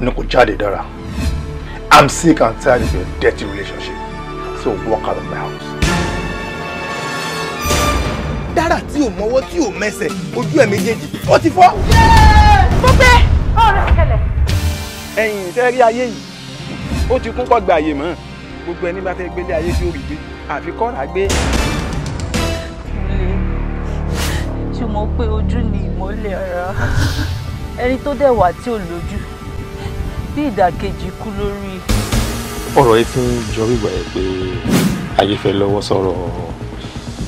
No kò jáde dára. I'm sick and tired of your dirty relationship. So walk out of my house. Dára tí ò mọ́wọ́ tí ò mẹ́sẹ̀ ojú ẹ̀ méjèèjì ó ti fọ́. Mo pé ọ̀rẹ́ kẹlẹ̀. Ẹ̀yin tẹ́ rí ayé yìí ó ti kún kọ́ gba àyè mọ́ gbogbo ẹni bá fẹ́ gbélé ayé tí ó rí gbé àfi kọ́ra gbé. Ṣé mo pé ojú ni ìmọ́lẹ̀ ara ẹni tó dẹ̀ wà tí ò lójú bí ìdàkejì kú lórí. Ọ̀rọ̀ yìí ti ń jọ wíwà ẹ̀ pé ayé fẹ́ lọ́wọ́ sọ̀rọ̀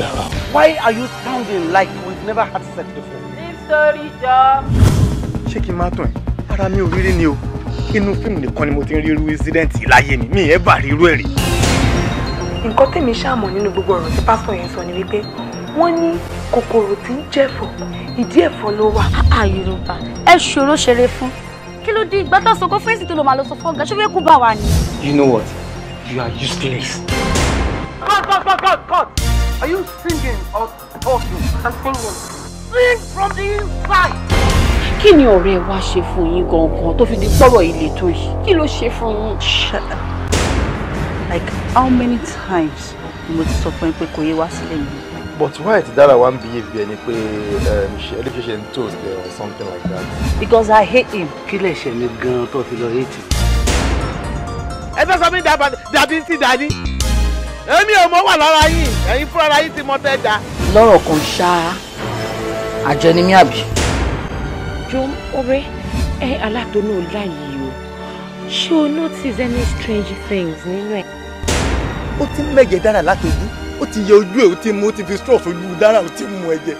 Dára. Why are you sounding like we've never had sex before? Live story jọ. Ṣé kí n má tàn ẹ́? Ara mi ò rírí ni o. Inú fíìmù nìkan ni mo ti ń rí irú incident láyé mi. Mi ẹ̀ bá rí irú ẹ̀ rí. Nǹkan tèmi ṣàmọ̀ nínú gbogbo ọ̀rọ̀ tí pásítọ̀ yẹn sọ ni wípé wọ́n ní kòkòrò tí ń jẹ̀fọ́ ìdí ẹ̀fọ́ ló wà. Yorùbá ẹ ṣòro ṣeré fún kí ló dé ìgbà tó sọ kó fèsì tó lọ máa lọ sọ fún ọ̀gá ṣé fẹ́ kú bá wa ni. You know what? You are useless. Cut! Are you singing or talking? I'm singing. Sing from the inside. Kí ni ọ̀rẹ́ wa ṣe fún yín gangan tó fi di gbọ́rọ̀ ilé tó yìí? Kí ló ṣe fún yín? Shut up. Like how many times mo ti sọ fún ẹ pé kò yé wá sílẹ̀ yìí? But why did Dára wan behave bí ẹni pé education toast there or something like that? Because I hate him. Kí lè ṣe mi gan tó fi lọ hate him? Ẹ fẹ́ sọ mí dàbí ti dání. Èmi ò mọ̀ wà lára yín. Ẹ̀yin fúnra yín ti mọ tẹ́ da. Lọ́rọ̀ kan ṣá àjọ ni mí àbí. Jọ ọ̀rẹ́ aládùn náà láyé o. Ṣé o notice any strange things nínú ẹ̀? Ó ti ń mẹ́jẹ Dára látọjú. Ó ti yẹ ojú ẹ̀ ó ti mú ó ti fi straw fojú Dára ó ti mú ẹ̀jẹ̀.